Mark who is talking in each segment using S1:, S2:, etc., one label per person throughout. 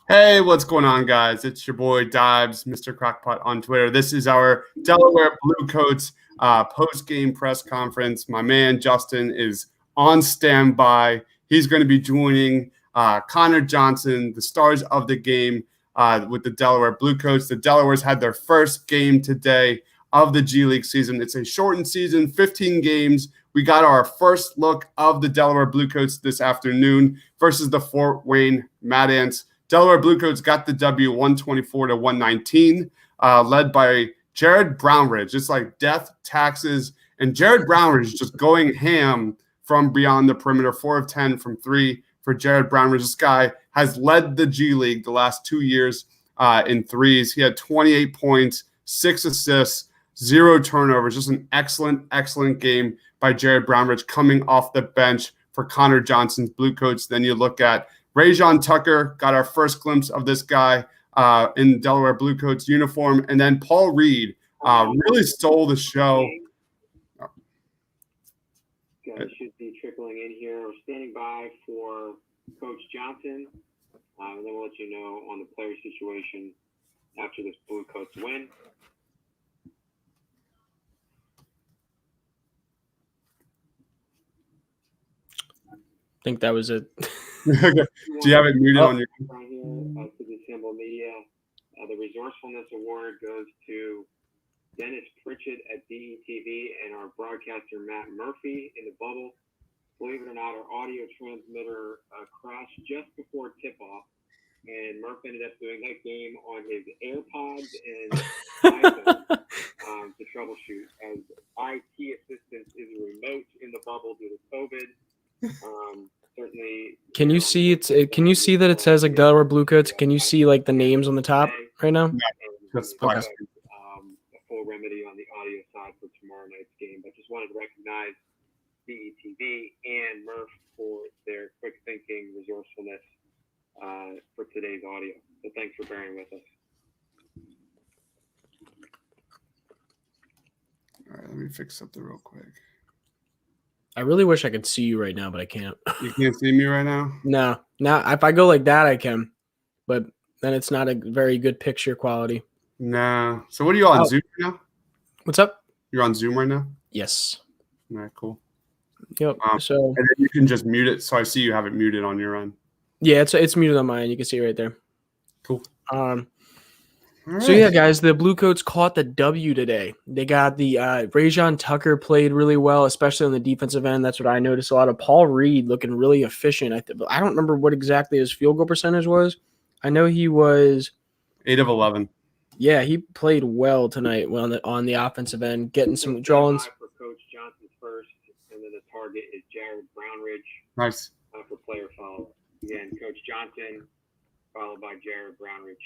S1: Hey, what's going on, guys? It's your boy Dives, Mr. Crockpot on Twitter. This is our Delaware Bluecoats post-game press conference. My man Justin is on standby. He's going to be joining Connor Johnson, the stars of the game with the Delaware Bluecoats. The Delawares had their first game today of the G League season. It's a shortened season, 15 games. We got our first look of the Delaware Bluecoats this afternoon versus the Fort Wayne Mad Ants. Delaware Bluecoats got the W 124 to 119, led by Jared Brownridge. It's like death, taxes, and Jared Brownridge just going ham from beyond the perimeter, 4 of 10 from 3 for Jared Brownridge. This guy has led the G League the last 2 years in threes. He had 28 points, 6 assists, 0 turnovers. Just an excellent, excellent game by Jared Brownridge coming off the bench for Connor Johnson's Bluecoats. Then you look at Rajon Tucker, got our first glimpse of this guy in Delaware Bluecoats uniform. And then Paul Reed really stole the show.
S2: Guys should be trickling in here. We're standing by for Coach Johnson. And then we'll let you know on the player situation after this Bluecoats win.
S3: I think that was it.
S1: Do you have it muted on your?
S2: Right here to the Symbol Media. The Resourcefulness Award goes to Dennis Pritchett at DETV and our broadcaster Matt Murphy in the bubble. Believe it or not, our audio transmitter crashed just before tip-off, and Murph ended up doing that game on his AirPods and iPhone to troubleshoot, as IT assistance is remote in the bubble due to COVID. Certainly.
S3: Can you see it? Can you see that it says like Delaware Bluecoats? Can you see like the names on the top right now?
S1: That's
S3: okay.
S2: A full remedy on the audio side for tomorrow night's game, but just wanted to recognize DETV and Murph for their quick thinking, resourcefulness for today's audio. So thanks for bearing with us.
S1: All right, let me fix something real quick.
S3: I really wish I could see you right now, but I can't.
S1: You can't see me right now?
S3: No. Now, if I go like that, I can. But then it's not a very good picture quality.
S1: No. So what are you on Zoom right now?
S3: What's up?
S1: You're on Zoom right now?
S3: Yes.
S1: All right, cool.
S3: Yep. So
S1: and then you can just mute it. So I see you have it muted on your end.
S3: Yeah, it's muted on mine. You can see it right there.
S1: Cool.
S3: Right. So, yeah, guys, the Bluecoats caught the W today. They got the Rajon Tucker played really well, especially on the defensive end. That's what I noticed a lot of. Paul Reed looking really efficient. I don't remember what exactly his field goal percentage was. I know he was
S1: 8 of 11.
S3: Yeah, he played well tonight on the offensive end, getting some drawings.
S2: For Coach Johnson's first, and then the target is Jared Brownridge.
S1: Nice.
S2: For player follow-up. Again, Coach Johnson, followed by Jared Brownridge.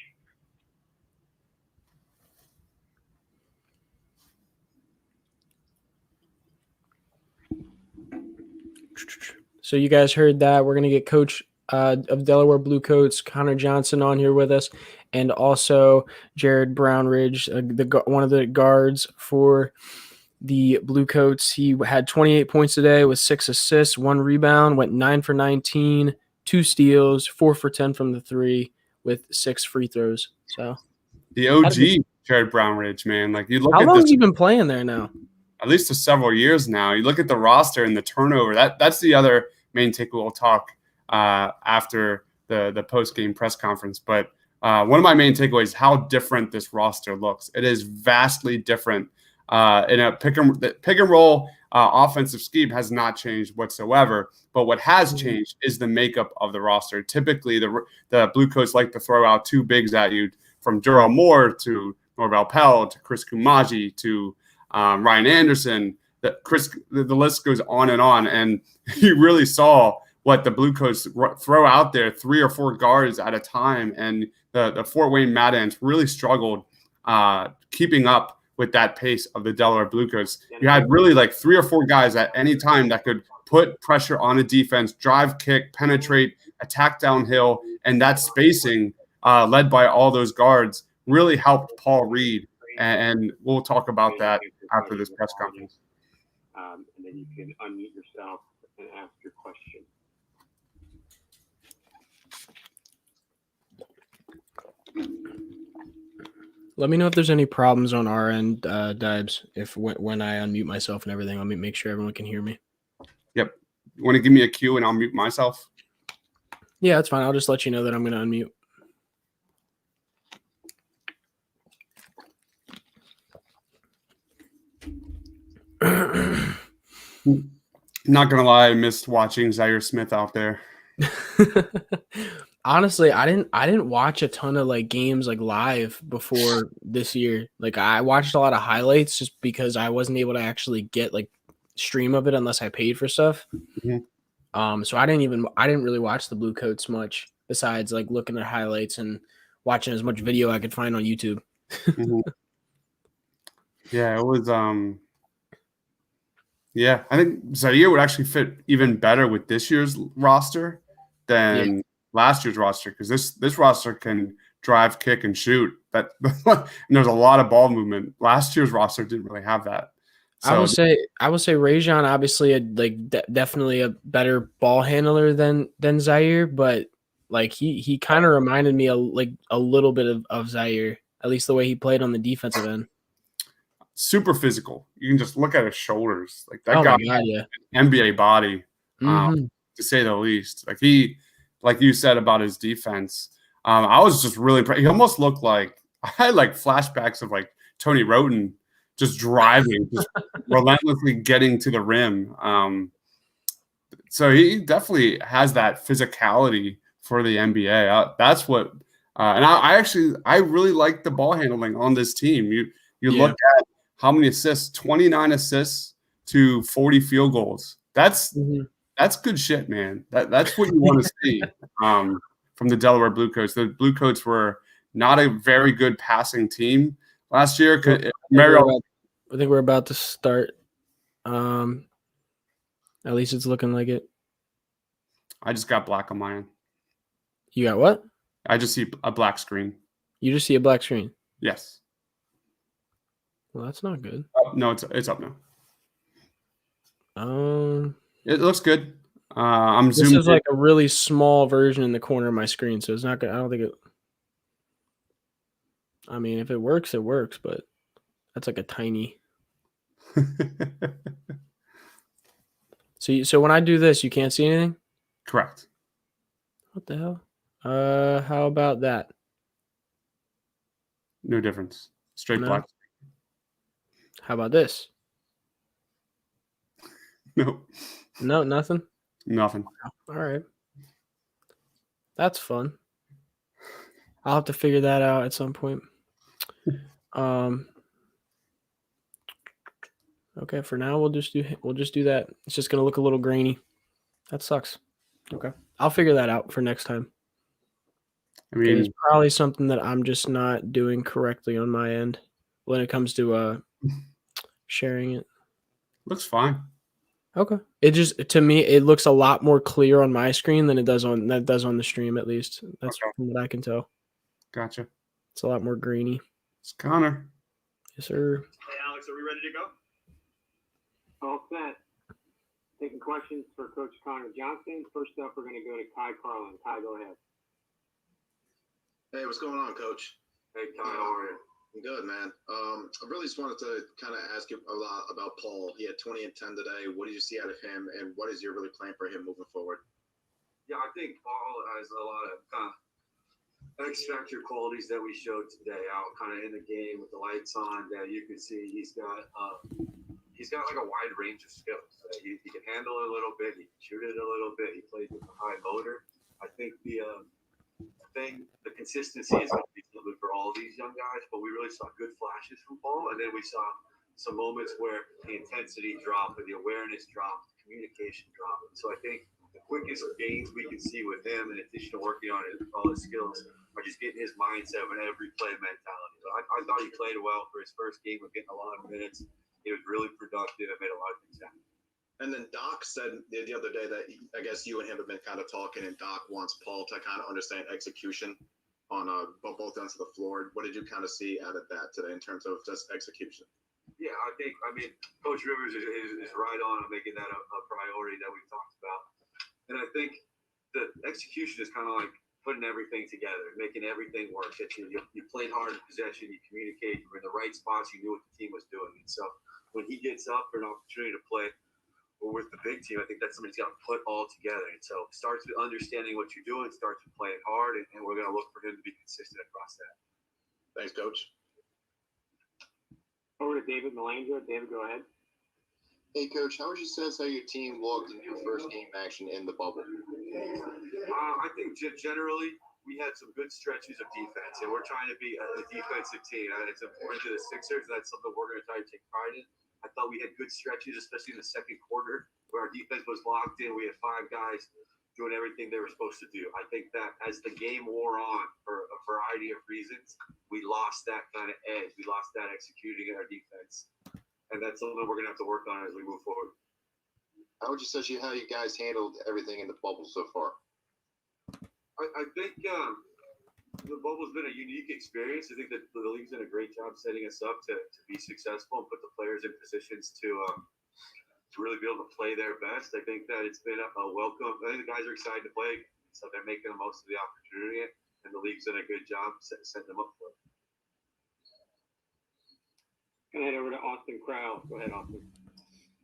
S3: So you guys heard that. We're going to get Coach of Delaware Bluecoats, Connor Johnson, on here with us, and also Jared Brownridge, one of the guards for the Bluecoats. He had 28 points today with 6 assists, 1 rebound, went 9 for 19, 2 steals, 4 for 10 from the 3 with 6 free throws. So
S1: the OG Jared Brownridge, man. Like you look
S3: How
S1: at
S3: long has he been playing there now?
S1: At least for several years now. You look at the roster and the turnover. That's the other main takeaway we'll talk after the post-game press conference. But one of my main takeaways is how different this roster looks. It is vastly different. In a pick and roll offensive scheme has not changed whatsoever. But what has changed is the makeup of the roster. Typically, the Bluecoats like to throw out 2 bigs at you, from Durrell Moore to Norvell Pell to Chris Kumaji to Ryan Anderson. The list goes on, and you really saw what the Bluecoats throw out there, 3 or 4 guards at a time, and the Fort Wayne Mad Ants really struggled keeping up with that pace of the Delaware Bluecoats. You had really like 3 or 4 guys at any time that could put pressure on a defense, drive, kick, penetrate, attack downhill, and that spacing led by all those guards really helped Paul Reed. And we'll talk about that after this press conference.
S2: And then you can unmute yourself and ask your question.
S3: Let me know if there's any problems on our end, Dibes. If when I unmute myself and everything, let me make sure everyone can hear me.
S1: Yep. You want to give me a cue and I'll mute myself?
S3: Yeah, that's fine. I'll just let you know that I'm going to unmute.
S1: Not gonna lie, I missed watching Zaire Smith out there.
S3: Honestly, I didn't watch a ton of like games like live before this year. Like I watched a lot of highlights just because I wasn't able to actually get like stream of it unless I paid for stuff.
S1: Mm-hmm.
S3: So I didn't really watch the Bluecoats much besides like looking at highlights and watching as much video I could find on YouTube.
S1: Mm-hmm. Yeah, it was yeah, I think Zaire would actually fit even better with this year's roster than last year's roster because this roster can drive, kick, and shoot. That and there's a lot of ball movement. Last year's roster didn't really have that. So
S3: I will say Rajon obviously definitely a better ball handler than Zaire, but like he kind of reminded me a little bit of Zaire, at least the way he played on the defensive end.
S1: super physical. You can just look at his shoulders. Like that
S3: Oh
S1: guy
S3: my god, yeah.
S1: an NBA body,
S3: Mm-hmm.
S1: to say the least. Like like you said about his defense. I was just really impressed. He almost looked like I had like flashbacks of like Tony Roten just driving, just relentlessly getting to the rim. So he definitely has that physicality for the NBA. That's what, and I really like the ball handling on this team. You look at how many assists, 29 assists to 40 field goals. That's good shit, man. That's what you want to see from the Delaware Bluecoats. The Bluecoats were not a very good passing team last year.
S3: I think we're about to start. At least it's looking like it.
S1: I just got black on my end.
S3: You got what?
S1: I just see a black screen.
S3: You just see a black screen.
S1: Yes.
S3: Well, that's not good.
S1: No, it's up now. It looks good. I'm
S3: this
S1: zooming.
S3: Is like a really small version in the corner of my screen, so it's not good. I don't think it. I mean, if it works, it works, but that's like a tiny. So when I do this, you can't see anything?
S1: Correct.
S3: What the hell? How about that?
S1: No difference. Straight
S3: No.
S1: black.
S3: How about this?
S1: No.
S3: No, nothing?
S1: Nothing.
S3: All right. That's fun. I'll have to figure that out at some point. Okay, for now we'll just do that. It's just gonna look a little grainy. That sucks. Okay. I'll figure that out for next time.
S1: I mean,
S3: it's probably something that I'm just not doing correctly on my end when it comes to sharing it.
S1: Looks fine.
S3: Okay. It just to me it looks a lot more clear on my screen than it does on the stream, at least. That's from what I can tell.
S1: Gotcha.
S3: It's a lot more grainy.
S1: It's Connor.
S3: Yes, sir.
S4: Hey Alex, are we ready to go?
S2: All set. Taking questions for Coach Connor Johnson. First up, we're going to go to Kai Carlin. Kai, go ahead.
S4: Hey, what's going on, Coach?
S2: Hey, Kai, how are you?
S4: I'm good, man. I really just wanted to kind of ask you a lot about Paul. He had 20 and 10 today. What did you see out of him, and what is your really plan for him moving forward?
S5: Yeah, I think Paul has a lot of kind of X factor qualities that we showed today out kind of in the game with the lights on. That you can see he's got like a wide range of skills. He can handle it a little bit. He can shoot it a little bit. He plays with a high motor. I think the consistency is going to be good for all these young guys, but we really saw good flashes from Paul, and then we saw some moments where the intensity dropped, the awareness dropped, the communication dropped. So I think the quickest gains we can see with him, in addition to working on all his skills, are just getting his mindset of an every play mentality. So I thought he played well for his first game of getting a lot of minutes. He was really productive and made a lot of things happen.
S4: And then Doc said the other day that I guess you and him have been kind of talking, and Doc wants Paul to kind of understand execution on both ends of the floor. What did you kind of see out of that today in terms of just execution?
S5: Yeah, I mean, Coach Rivers is right on making that a priority that we've talked about. And I think the execution is kind of like putting everything together, making everything work. That you played hard in possession, you communicated, you were in the right spots, you knew what the team was doing. And so when he gets up for an opportunity to play with the big team, I think that's something he's got to put all together. And so it starts with understanding what you're doing, starts with playing hard, and we're going to look for him to be consistent across that.
S4: Thanks, Coach.
S2: Over to David Melandra. David, go ahead.
S4: Hey, Coach, how would you assess how your team looked in your first game action in the bubble?
S5: I think generally we had some good stretches of defense, and we're trying to be a defensive team. And it's important to the Sixers. That's something we're going to try to take pride in. I thought we had good stretches, especially in the second quarter, where our defense was locked in. We had 5 guys doing everything they were supposed to do. I think that as the game wore on, for a variety of reasons, we lost that kind of edge. We lost that executing in our defense. And that's something we're going to have to work on as we move forward.
S4: How would you say how you guys handled everything in the bubble so far?
S5: I think the bubble's been a unique experience. I think that the league's done a great job setting us up to be successful and put the players in positions to really be able to play their best. I think that it's been a welcome. I think the guys are excited to play, so they're making the most of the opportunity, and the league's done a good job setting them up for it.
S2: Gonna head over to Austin Crowell. Go ahead, Austin.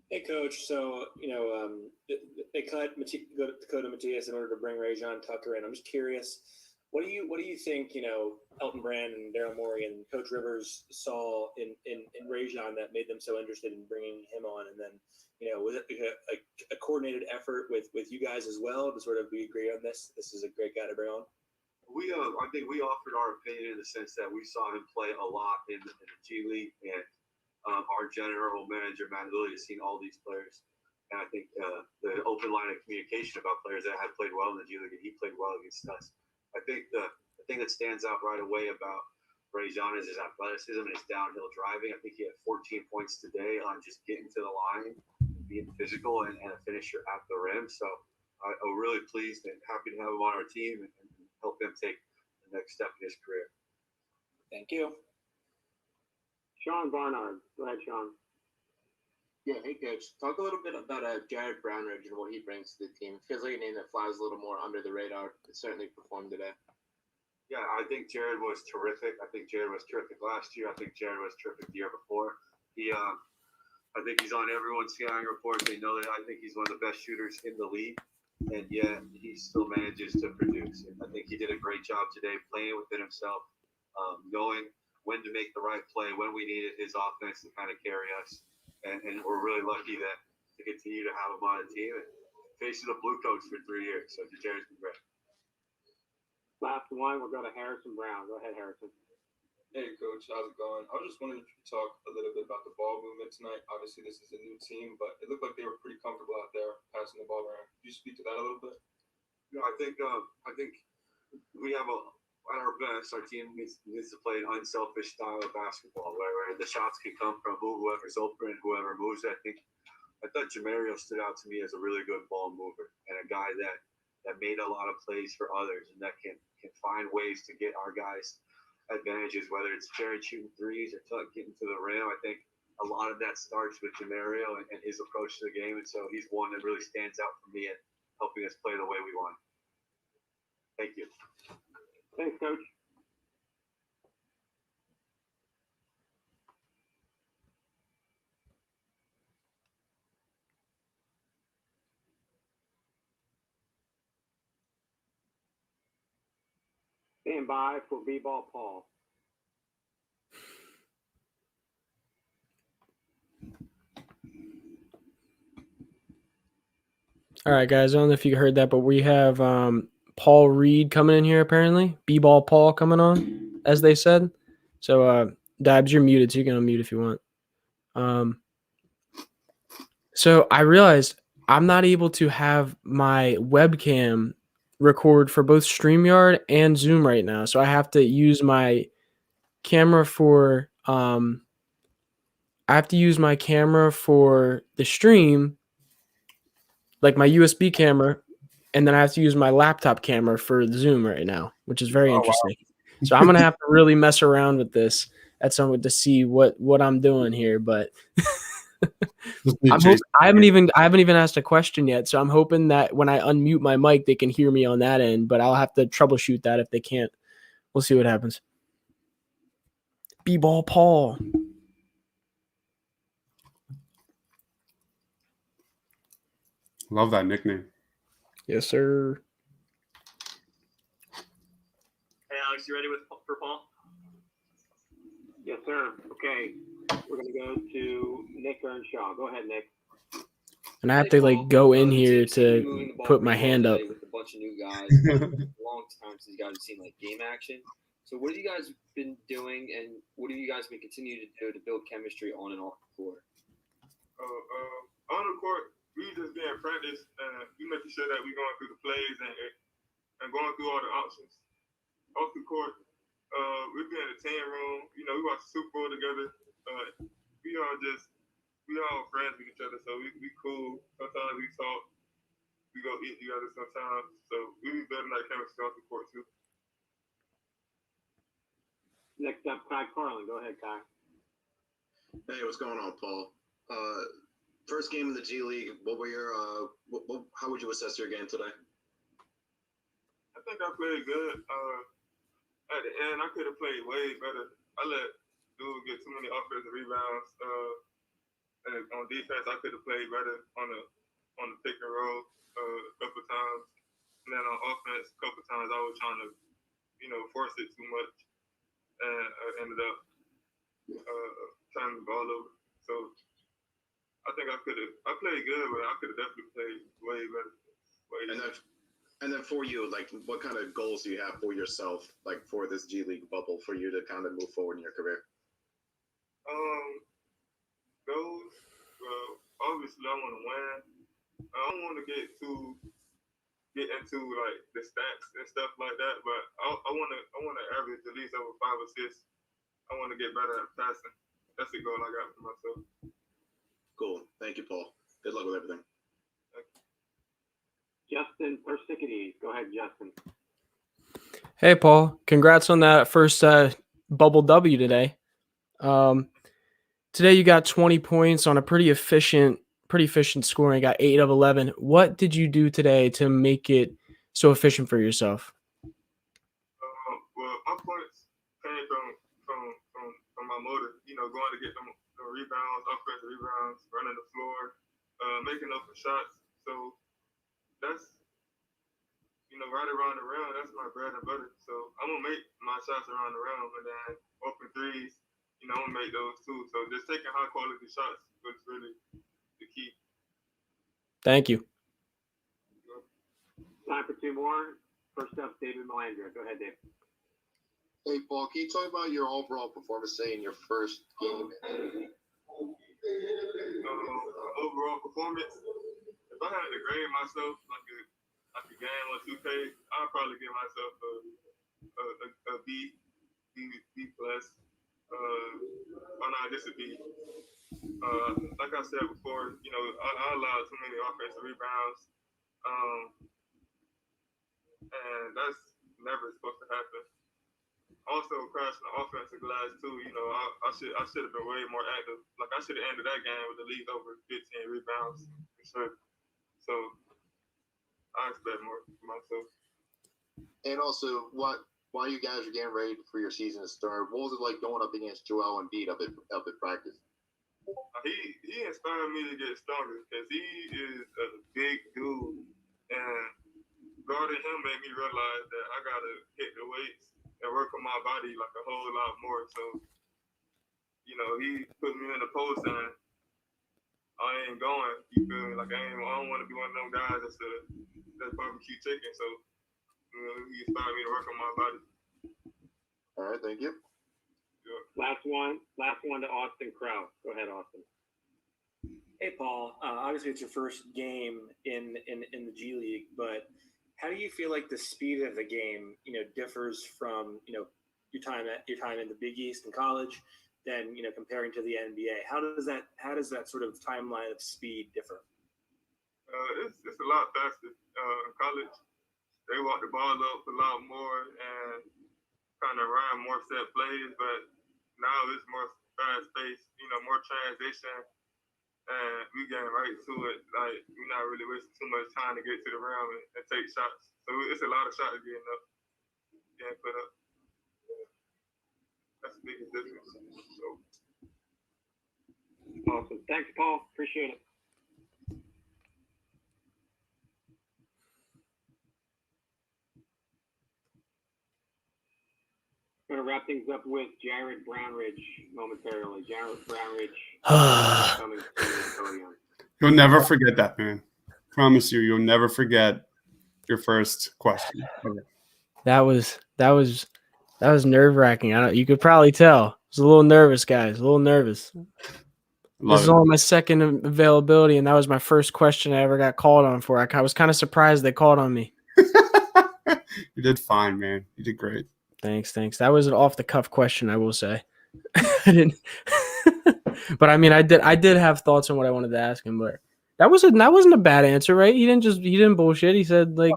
S6: Hey, Coach. So, they cut Dakota Matias in order to bring Rajon Tucker in. I'm just curious, what do you think, Elton Brand and Daryl Morey and Coach Rivers saw in Rajon that made them so interested in bringing him on? And then, was it a coordinated effort with you guys as well to sort of be agree on this? This is a great guy to bring on.
S5: I think we offered our opinion in the sense that we saw him play a lot in the G League, and our general manager, Matt Lilly, has seen all these players. And I think the open line of communication about players that have played well in the G League, and he played well against us. I think the thing that stands out right away about Rajon is his athleticism and his downhill driving. I think he had 14 points today on just getting to the line, being physical, and a finisher at the rim. So I'm really pleased and happy to have him on our team and help him take the next step in his career.
S6: Thank you.
S2: Sean Barnard. Go ahead, Sean.
S7: Yeah, hey, Coach. Talk a little bit about Jared Brownridge and what he brings to the team. It feels like a name that flies a little more under the radar. It certainly performed today.
S5: Yeah, I think Jared was terrific. I think Jared was terrific last year. I think Jared was terrific the year before. I think he's on everyone's scouting report. They know that I think he's one of the best shooters in the league, and yet he still manages to produce. And I think he did a great job today playing within himself, knowing when to make the right play, when we needed his offense to kind of carry us. And we're really lucky to continue to have him on the team and facing the Bluecoats for 3 years. So Jared's been great.
S2: Last one, we'll go to Harrison Brown. Go ahead, Harrison.
S8: Hey, Coach. How's it going? I was just wondering if you could talk a little bit about the ball movement tonight. Obviously, this is a new team, but it looked like they were pretty comfortable out there passing the ball around. Could you speak to that a little bit?
S5: Yeah, I think we have at our best, our team needs to play an unselfish style of basketball where the shots can come from whoever's open and whoever moves. I thought Jamario stood out to me as a really good ball mover and a guy that made a lot of plays for others and that can find ways to get our guys advantages, whether it's Jared shooting threes or getting to the rim. I think a lot of that starts with Jamario and his approach to the game, and so he's one that really stands out for me in helping us play the way we want. Thank you.
S2: Thanks, Coach. Stand by for B-ball Paul.
S3: All right, guys. I don't know if you heard that, but we have Paul Reed coming in here apparently. B-ball Paul coming on, as they said. So, Dibs, you're muted, so you can unmute if you want. So I realized I'm not able to have my webcam record for both StreamYard and Zoom right now. So I have to use my camera for the stream, like my USB camera, and then I have to use my laptop camera for the Zoom right now, which is very interesting. Wow. So I'm gonna have to really mess around with this at some point to see what I'm doing here, but I haven't even asked a question yet, so I'm hoping that when I unmute my mic, they can hear me on that end. But I'll have to troubleshoot that if they can't. We'll see what happens. B-ball Paul.
S1: Love that nickname.
S3: Yes, sir.
S9: Hey, Alex, you ready for Paul?
S2: Yes, sir. Okay, we're gonna go to Nick Earnshaw. Go ahead, Nick.
S3: And I have to go in here to put my hand up.
S9: With a bunch of new guys. Long time since you guys have seen game action. So what have you guys been doing, and what have you guys been continuing to do to build chemistry on and off the court?
S8: On the court, we just being practice, and we making sure that we going through the plays and going through all the options. Off the court, we be in the team room. We watch the Super Bowl together. We all friends with each other, so we cool. Sometimes we talk. We go eat together sometimes. So we be building that chemistry off the court too.
S2: Next up, Kai Carlin. Go ahead, Kai.
S4: Hey, what's going on, Paul? First game in the G League. What were your how would you assess your game today?
S8: I think I played good. At the end, I could have played way better. I let dude get too many offensive rebounds. And on defense, I could have played better on the pick and roll a couple times. And then on offense, a couple times I was trying to, force it too much, and I ended up turning the ball over. So I think I played good, but I could have definitely played way better.
S4: And then for you, what kind of goals do you have for yourself, for this G League bubble, for you to kind of move forward in your career?
S8: Goals. Well, obviously I want to win. I don't want to get into the stats and stuff like that, but I want to average at least over 5 assists. I want to get better at passing. That's the goal I got for myself.
S4: Cool. Thank you, Paul. Good luck with everything.
S2: Justin Persicades. Go ahead, Justin.
S3: Hey, Paul. Congrats on that first bubble W today. Today you got 20 points on a pretty efficient scoring. You got 8 of 11. What did you do today to make it so efficient for yourself?
S8: Well, my points came from my motor. Going to get them rebounds, offensive rebounds, running the floor, making open shots. So that's right around the rim. That's my bread and butter. So I'm gonna make my shots around the rim, and then open threes. I'm gonna make those too. So just taking high quality shots was really the key.
S3: Thank you.
S2: Time for 2 more. First up, David Melandria. Go ahead, Dave.
S10: Hey, Paul, can you talk about your overall performance, say, in your first game?
S8: Overall performance, if I had to grade myself like a game on 2K, I'd probably give myself a B plus. Just a B. Like I said before, I allowed too many offensive rebounds, and that's never supposed to happen. Also, crashing the offensive glass too. I should have been way more active. I should have ended that game with at least over 15 rebounds for sure. So I expect more for myself.
S10: And also, while you guys are getting ready for your season to start, what was it like going up against Joel Embiid up at practice?
S8: He inspired me to get stronger because he is a big dude, and guarding him made me realize that I gotta hit the weights and work on my body a whole lot more. So, he put me in the post and I ain't going. You feel me? I don't want to be one of them guys that's barbecue chicken. So, he inspired me to work on my body.
S10: All right, thank you.
S8: Yeah.
S2: Last one to Austin Krause. Go ahead, Austin.
S6: Hey, Paul. Obviously, it's your first game in the G League, but how do you feel like the speed of the game, differs from, your time in the Big East in college, than comparing to the NBA? How does that sort of timeline of speed differ?
S8: It's a lot faster. In college, they walk the ball up a lot more and kind of run more set plays, but now it's more fast paced. More transition, and we getting right to it. Like, we're not really wasting too much time to get to the rim and take shots. So it's a lot of shots getting put up. That's the biggest difference. So.
S2: Awesome. Thanks, Paul. Appreciate it. Going to wrap things up with Jared Brownridge momentarily. Jared Brownridge coming to the podium.
S1: You'll never forget that, man. Promise you, you'll never forget your first question.
S3: That was nerve wracking. You could probably tell. I was a little nervous, guys. A little nervous. This is only my second availability, and that was my first question I ever got called on for. I was kind of surprised they called on me.
S1: You did fine, man. You did great.
S3: Thanks. That was an off the cuff question, I will say. I didn't, but I mean, I did have thoughts on what I wanted to ask him, but that wasn't a bad answer, right? He didn't bullshit. He said like,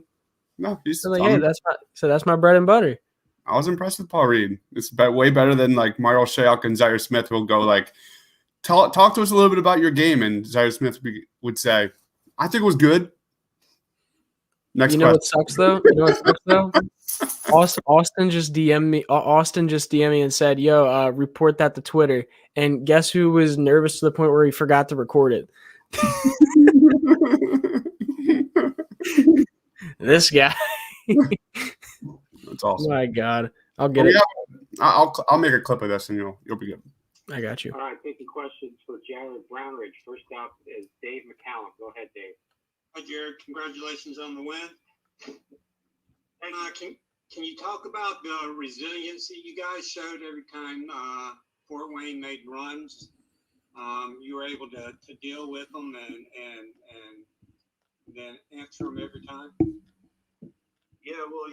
S1: no, he's
S3: like, hey, that's my bread and butter.
S1: I was impressed with Paul Reed. It's way better than like Mario Shayok and Zaire Smith will go like, talk to us a little bit about your game, and Zaire Smith would say, I think it was good. Next question.
S3: What sucks though? Austin just DM'd me and said, "Yo, report that to Twitter." And guess who was nervous to the point where he forgot to record it? This guy.
S1: That's awesome.
S3: Oh my God, I'll get it.
S1: I'll make a clip of this, and you'll be good.
S3: I got you.
S2: All right, taking questions for Jared Brownridge. First up is Dave McCallum. Go ahead, Dave.
S11: Hi, Jared. Congratulations on the win. And can you talk about the resiliency you guys showed every time Fort Wayne made runs? You were able to deal with them and then answer them every time?
S12: Yeah, well,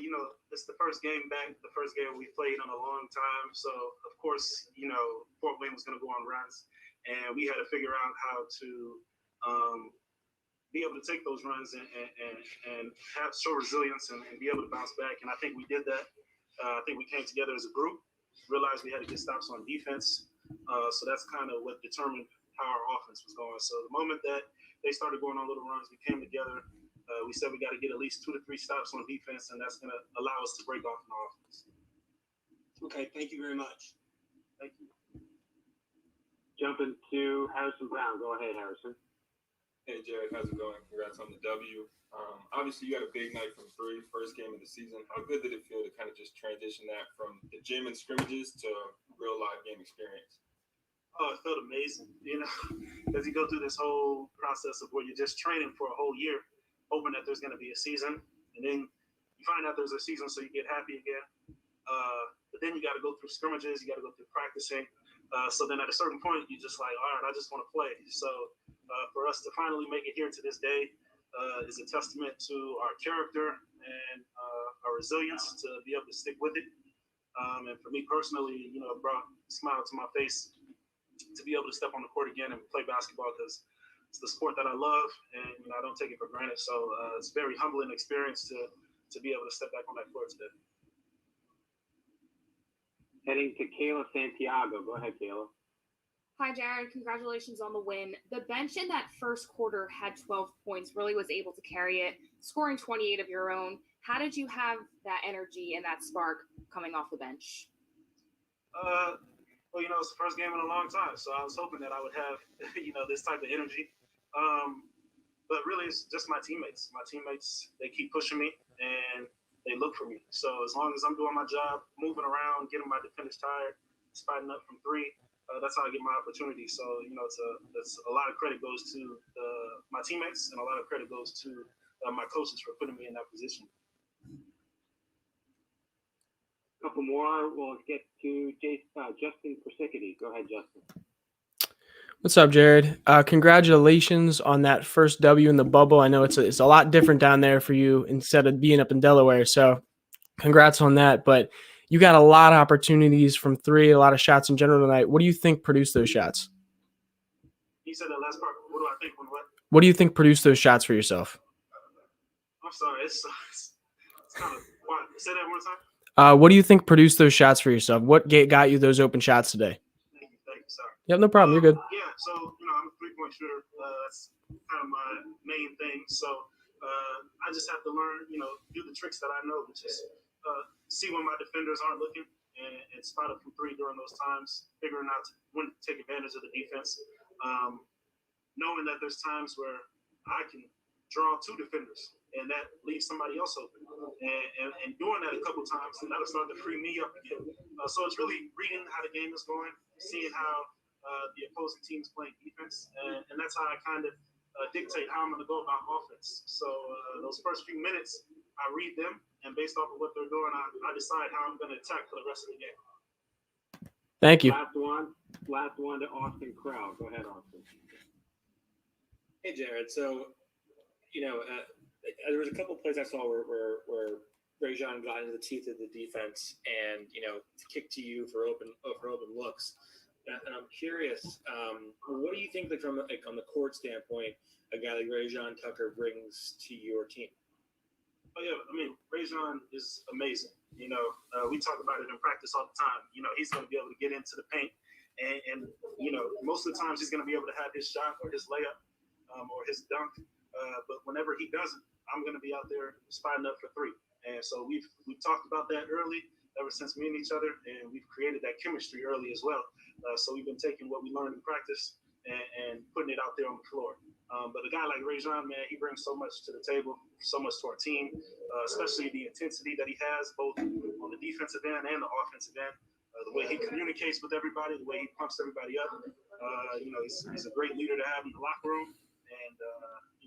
S12: it's the first game back, the first game we played in a long time. So, of course, Fort Wayne was going to go on runs, and we had to figure out how to be able to take those runs and show resilience and be able to bounce back. And I think we did that. I think we came together as a group, realized we had to get stops on defense. So that's kind of what determined how our offense was going. So the moment that they started going on little runs, we came together. We said we got to get at least 2 to 3 stops on defense, and that's going to allow us to break off in offense.
S11: Okay, thank you very much.
S12: Thank you.
S2: Jumping to Harrison Brown. Go ahead, Harrison.
S13: Hey, Jared, how's it going? Congrats on the W. Obviously, you had a big night from 3, first game of the season. How good did it feel to kind of just transition that from the gym and scrimmages to real live game experience?
S12: Oh, it felt amazing, because you go through this whole process of where you're just training for a whole year, hoping that there's going to be a season, and then you find out there's a season, so you get happy again. But then you got to go through scrimmages, you got to go through practicing. So then at a certain point, you're just like, all right, I just want to play. So for us to finally make it here to this day is a testament to our character and our resilience to be able to stick with it. And for me personally, it brought a smile to my face to be able to step on the court again and play basketball, because it's the sport that I love, and I don't take it for granted. So it's a very humbling experience to be able to step back on that court today.
S2: Heading to Kayla Santiago. Go ahead, Kayla.
S14: Hi, Jared. Congratulations on the win. The bench in that first quarter had 12 points, really was able to carry it, scoring 28 of your own. How did you have that energy and that spark coming off the bench?
S12: Well, it's the first game in a long time, so I was hoping that I would have, this type of energy. But really, it's just my teammates. My teammates, they keep pushing me, and they look for me. So as long as I'm doing my job, moving around, getting my defenders tired, spotting up from 3, that's how I get my opportunity. So, it's a lot of credit goes to my teammates, and a lot of credit goes to my coaches for putting me in that position.
S2: A couple more. We'll get to Justin Persicity. Go ahead, Justin.
S3: What's up, Jared? Congratulations on that first W in the bubble. I know it's a lot different down there for you instead of being up in Delaware. So congrats on that. But you got a lot of opportunities from 3, a lot of shots in general tonight. What do you think produced those shots?
S12: You said that last part. What do I think when what?
S3: What do you think produced those shots for yourself?
S12: I'm sorry. It's kind of quiet. Say that one time.
S3: What do you think produced those shots for yourself? What got you those open shots today?
S12: Thank you. Sorry.
S3: Yep, no problem. You're good.
S12: Yeah, so, I'm a 3-point puncture. That's kind of my main thing. So I just have to learn, do the tricks that I know, which is see when my defenders aren't looking and spot up from three during those times, figuring out when to take advantage of the defense. Knowing that there's times where I can draw two defenders and that leaves somebody else open. And doing that a couple times, and that'll start to free me up again. So it's really reading how the game is going, seeing how the opposing team is playing defense, and that's how I kind of dictate how I'm going to go about offense. So those first few minutes, I read them, and based off of what they're doing, I decide how I'm going to attack for the rest of the game.
S3: Thank you.
S2: Last one to Austin Crow. Go ahead, Austin.
S6: Hey, Jared. So, there was a couple plays I saw where Rajon got into the teeth of the defense and, kicked to you for open looks. And I'm curious, what do you think from on the court standpoint, a guy like Rajon Tucker brings to your team?
S12: Oh yeah, I mean Rajon is amazing. We talk about it in practice all the time. He's going to be able to get into the paint, and most of the times he's going to be able to have his shot or his layup or his dunk. But whenever he doesn't, I'm going to be out there spotting up for three. And so we've talked about that early, ever since meeting each other, and we've created that chemistry early as well. So we've been taking what we learned in practice and putting it out there on the floor. But a guy like Rajon, man, he brings so much to the table, so much to our team, especially the intensity that he has both on the defensive end and the offensive end. The way he communicates with everybody, the way he pumps everybody up. He's a great leader to have in the locker room, and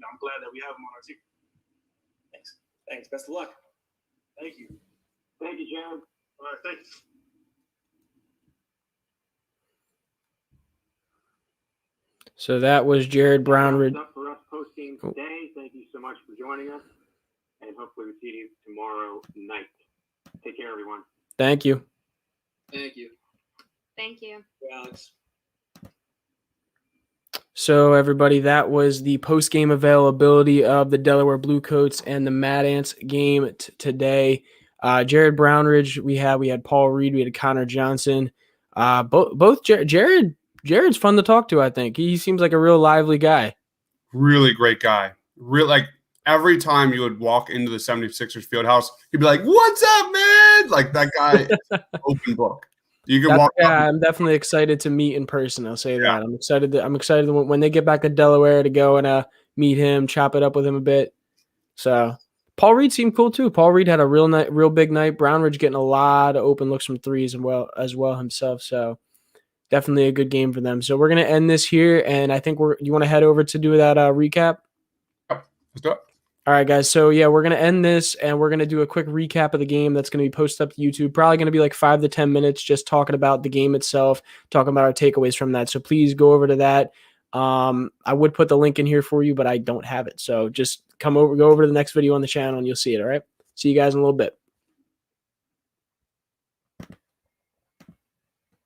S12: I'm glad that we have him on our team.
S6: Thanks. Best of luck.
S12: Thank you.
S2: Thank you, Jared.
S12: All right, thank you.
S3: So that was Jared Brownridge.
S2: That's up for us post-game today. Thank you so much for joining us, and hopefully we'll see you tomorrow night. Take care, everyone.
S3: Thank you.
S9: Thank you.
S14: Thank you.
S6: Alex.
S3: So everybody, that was the post-game availability of the Delaware Bluecoats and the Mad Ants game today. Jared Brownridge, we had Paul Reed, we had Connor Johnson. Both Jared's fun to talk to, I think. He seems like a real lively guy.
S1: Really great guy. Every time you would walk into the 76ers field house, he'd be like, "What's up, man?" Like that guy, open book. You can walk up.
S3: I'm definitely excited to meet in person. I'll say that. I'm excited when they get back to Delaware to go and meet him, chop it up with him a bit. So Paul Reed seemed cool too. Paul Reed had a real big night. Brownridge getting a lot of open looks from threes as well himself. So definitely a good game for them. So we're gonna end this here, and I think you want to head over to do that recap.
S1: Let's do it.
S3: All right, guys. So, yeah, we're going to end this, and we're going to do a quick recap of the game that's going to be posted up to YouTube. Probably going to be like 5 to 10 minutes just talking about the game itself, talking about our takeaways from that. So, please go over to that. I would put the link in here for you, but I don't have it. So, just go over to the next video on the channel, and you'll see it, all right? See you guys in a little bit.